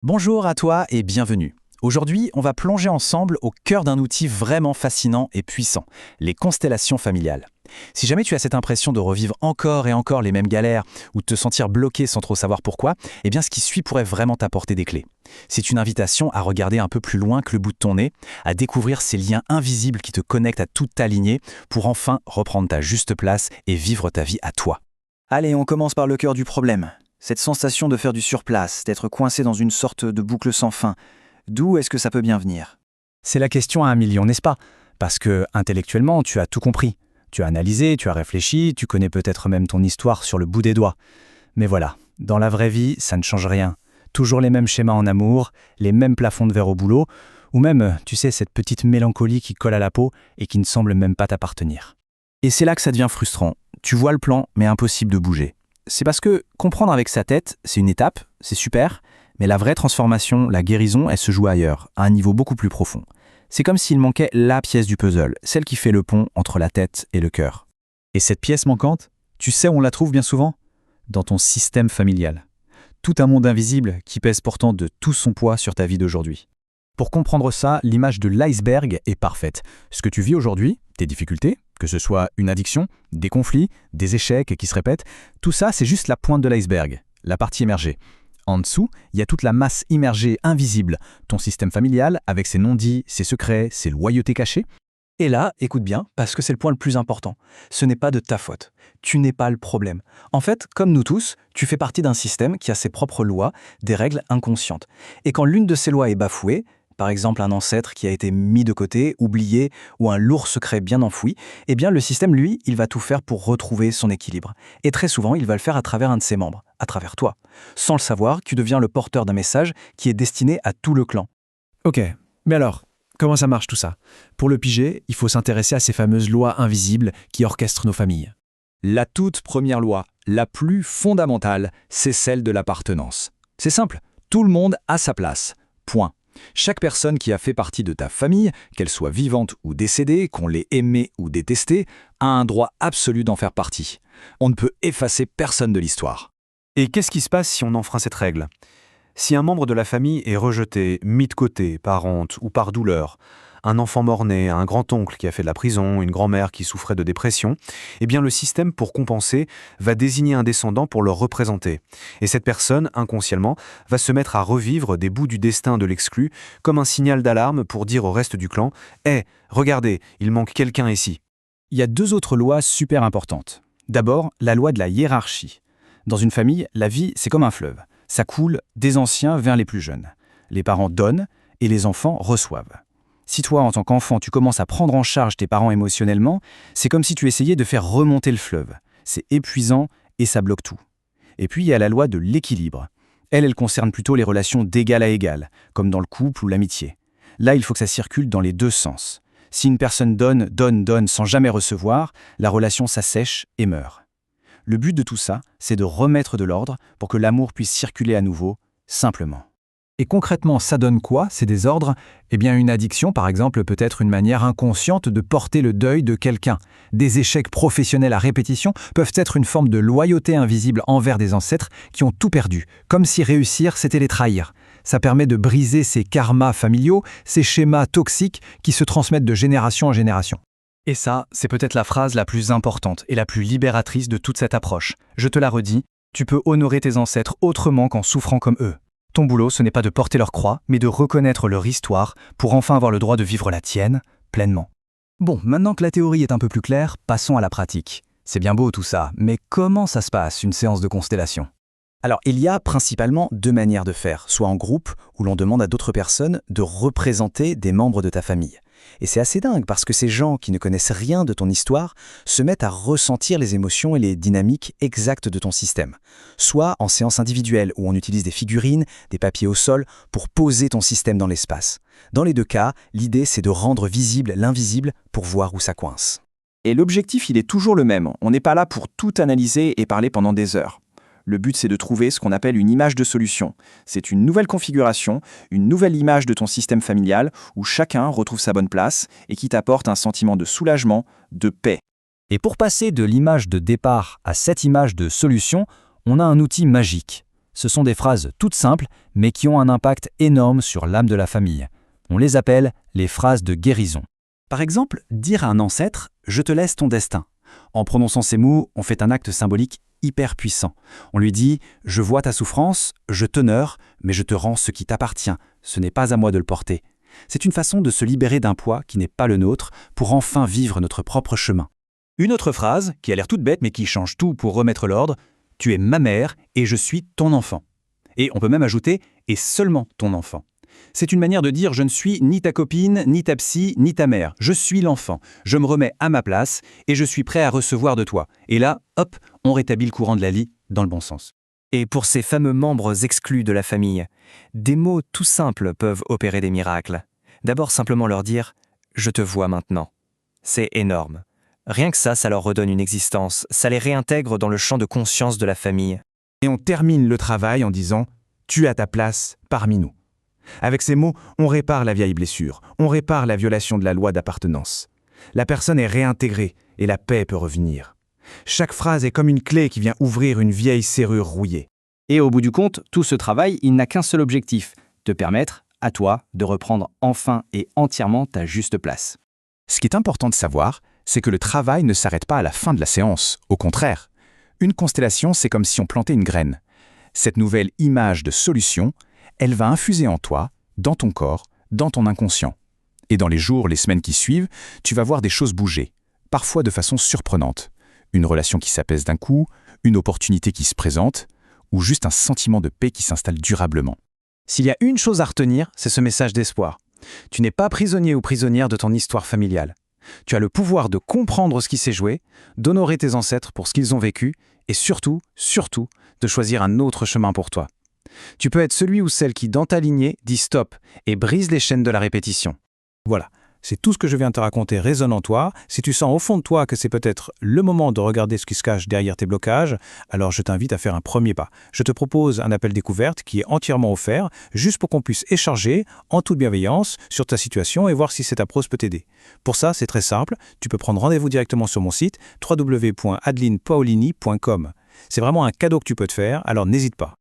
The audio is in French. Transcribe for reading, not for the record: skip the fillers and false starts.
Bonjour à toi et bienvenue. Aujourd'hui, on va plonger ensemble au cœur d'un outil vraiment fascinant et puissant, les constellations familiales. Si jamais tu as cette impression de revivre encore et encore les mêmes galères ou de te sentir bloqué sans trop savoir pourquoi, eh bien ce qui suit pourrait vraiment t'apporter des clés. C'est une invitation à regarder un peu plus loin que le bout de ton nez, à découvrir ces liens invisibles qui te connectent à toute ta lignée pour enfin reprendre ta juste place et vivre ta vie à toi. Allez, on commence par le cœur du problème. Cette sensation de faire du surplace, d'être coincé dans une sorte de boucle sans fin. D'où est-ce que ça peut bien venir? C'est la question à 1 million, n'est-ce pas? Parce que, intellectuellement, tu as tout compris. Tu as analysé, tu as réfléchi, tu connais peut-être même ton histoire sur le bout des doigts. Mais voilà, dans la vraie vie, ça ne change rien. Toujours les mêmes schémas en amour, les mêmes plafonds de verre au boulot, ou même, tu sais, cette petite mélancolie qui colle à la peau et qui ne semble même pas t'appartenir. Et c'est là que ça devient frustrant. Tu vois le plan, mais impossible de bouger. C'est parce que comprendre avec sa tête, c'est une étape, c'est super, mais la vraie transformation, la guérison, elle se joue ailleurs, à un niveau beaucoup plus profond. C'est comme s'il manquait la pièce du puzzle, celle qui fait le pont entre la tête et le cœur. Et cette pièce manquante, tu sais où on la trouve bien souvent? Dans ton système familial. Tout un monde invisible qui pèse pourtant de tout son poids sur ta vie d'aujourd'hui. Pour comprendre ça, l'image de l'iceberg est parfaite. Ce que tu vis aujourd'hui, tes difficultés, que ce soit une addiction, des conflits, des échecs qui se répètent, tout ça c'est juste la pointe de l'iceberg, la partie émergée. En dessous, il y a toute la masse immergée invisible, ton système familial avec ses non-dits, ses secrets, ses loyautés cachées. Et là, écoute bien, parce que c'est le point le plus important. Ce n'est pas de ta faute. Tu n'es pas le problème. En fait, comme nous tous, tu fais partie d'un système qui a ses propres lois, des règles inconscientes. Et quand l'une de ces lois est bafouée, par exemple un ancêtre qui a été mis de côté, oublié, ou un lourd secret bien enfoui, eh bien le système, lui, il va tout faire pour retrouver son équilibre. Et très souvent, il va le faire à travers un de ses membres, à travers toi. Sans le savoir, tu deviens le porteur d'un message qui est destiné à tout le clan. Ok, mais alors, comment ça marche tout ça? Pour le piger, il faut s'intéresser à ces fameuses lois invisibles qui orchestrent nos familles. La toute première loi, la plus fondamentale, c'est celle de l'appartenance. C'est simple, tout le monde a sa place. Point. Chaque personne qui a fait partie de ta famille, qu'elle soit vivante ou décédée, qu'on l'ait aimée ou détestée, a un droit absolu d'en faire partie. On ne peut effacer personne de l'histoire. Et qu'est-ce qui se passe si on enfreint cette règle? Si un membre de la famille est rejeté, mis de côté, par honte ou par douleur, un enfant mort-né, un grand-oncle qui a fait de la prison, une grand-mère qui souffrait de dépression, eh bien le système, pour compenser, va désigner un descendant pour le représenter. Et cette personne, inconsciemment, va se mettre à revivre des bouts du destin de l'exclu comme un signal d'alarme pour dire au reste du clan « Hé, regardez, il manque quelqu'un ici ». Il y a 2 autres lois super importantes. D'abord, la loi de la hiérarchie. Dans une famille, la vie, c'est comme un fleuve. Ça coule des anciens vers les plus jeunes. Les parents donnent et les enfants reçoivent. Si toi, en tant qu'enfant, tu commences à prendre en charge tes parents émotionnellement, c'est comme si tu essayais de faire remonter le fleuve. C'est épuisant et ça bloque tout. Et puis, il y a la loi de l'équilibre. Elle concerne plutôt les relations d'égal à égal, comme dans le couple ou l'amitié. Là, il faut que ça circule dans les 2 sens. Si une personne donne sans jamais recevoir, la relation s'assèche et meurt. Le but de tout ça, c'est de remettre de l'ordre pour que l'amour puisse circuler à nouveau, simplement. Et concrètement, ça donne quoi, ces désordres? Eh bien, une addiction, par exemple, peut être une manière inconsciente de porter le deuil de quelqu'un. Des échecs professionnels à répétition peuvent être une forme de loyauté invisible envers des ancêtres qui ont tout perdu, comme si réussir, c'était les trahir. Ça permet de briser ces karmas familiaux, ces schémas toxiques qui se transmettent de génération en génération. Et ça, c'est peut-être la phrase la plus importante et la plus libératrice de toute cette approche. Je te la redis, tu peux honorer tes ancêtres autrement qu'en souffrant comme eux. Ton boulot, ce n'est pas de porter leur croix, mais de reconnaître leur histoire pour enfin avoir le droit de vivre la tienne pleinement. Bon, maintenant que la théorie est un peu plus claire, passons à la pratique. C'est bien beau tout ça, mais comment ça se passe, une séance de constellation? Alors, il y a principalement 2 manières de faire, soit en groupe, où l'on demande à d'autres personnes de représenter des membres de ta famille. Et c'est assez dingue parce que ces gens qui ne connaissent rien de ton histoire se mettent à ressentir les émotions et les dynamiques exactes de ton système. Soit en séance individuelle où on utilise des figurines, des papiers au sol pour poser ton système dans l'espace. Dans les 2 cas, l'idée c'est de rendre visible l'invisible pour voir où ça coince. Et l'objectif il est toujours le même, on n'est pas là pour tout analyser et parler pendant des heures. Le but, c'est de trouver ce qu'on appelle une image de solution. C'est une nouvelle configuration, une nouvelle image de ton système familial où chacun retrouve sa bonne place et qui t'apporte un sentiment de soulagement, de paix. Et pour passer de l'image de départ à cette image de solution, on a un outil magique, Ce sont des phrases toutes simples, mais qui ont un impact énorme sur l'âme de la famille. On les appelle les phrases de guérison. Par exemple, dire à un ancêtre « je te laisse ton destin ». En prononçant ces mots, on fait un acte symbolique hyper puissant. On lui dit « je vois ta souffrance, je t'honore, mais je te rends ce qui t'appartient. Ce n'est pas à moi de le porter ». C'est une façon de se libérer d'un poids qui n'est pas le nôtre pour enfin vivre notre propre chemin. Une autre phrase, qui a l'air toute bête mais qui change tout pour remettre l'ordre, « tu es ma mère et je suis ton enfant ». Et on peut même ajouter « et seulement ton enfant ». C'est une manière de dire « je ne suis ni ta copine, ni ta psy, ni ta mère. Je suis l'enfant. Je me remets à ma place et je suis prêt à recevoir de toi. » Et là, hop, on rétablit le courant de la vie dans le bon sens. Et pour ces fameux membres exclus de la famille, des mots tout simples peuvent opérer des miracles. D'abord simplement leur dire « je te vois maintenant ». C'est énorme. Rien que ça leur redonne une existence, ça les réintègre dans le champ de conscience de la famille. Et on termine le travail en disant « tu as ta place parmi nous ». Avec ces mots, on répare la vieille blessure, on répare la violation de la loi d'appartenance. La personne est réintégrée et la paix peut revenir. Chaque phrase est comme une clé qui vient ouvrir une vieille serrure rouillée. Et au bout du compte, tout ce travail, il n'a qu'un seul objectif, te permettre, à toi, de reprendre enfin et entièrement ta juste place. Ce qui est important de savoir, c'est que le travail ne s'arrête pas à la fin de la séance. Au contraire, une constellation, c'est comme si on plantait une graine. Cette nouvelle image de solution, elle va infuser en toi, dans ton corps, dans ton inconscient. Et dans les jours, les semaines qui suivent, tu vas voir des choses bouger, parfois de façon surprenante. Une relation qui s'apaise d'un coup, une opportunité qui se présente, ou juste un sentiment de paix qui s'installe durablement. S'il y a une chose à retenir, c'est ce message d'espoir. Tu n'es pas prisonnier ou prisonnière de ton histoire familiale. Tu as le pouvoir de comprendre ce qui s'est joué, d'honorer tes ancêtres pour ce qu'ils ont vécu, et surtout, de choisir un autre chemin pour toi. Tu peux être celui ou celle qui, dans ta lignée, dit stop et brise les chaînes de la répétition. Voilà, c'est tout ce que je viens de te raconter résonne en toi. Si tu sens au fond de toi que c'est peut-être le moment de regarder ce qui se cache derrière tes blocages, alors je t'invite à faire un premier pas. Je te propose un appel découverte qui est entièrement offert, juste pour qu'on puisse échanger en toute bienveillance sur ta situation et voir si cette approche peut t'aider. Pour ça, c'est très simple, tu peux prendre rendez-vous directement sur mon site www.adelinepaolini.com. C'est vraiment un cadeau que tu peux te faire, alors n'hésite pas.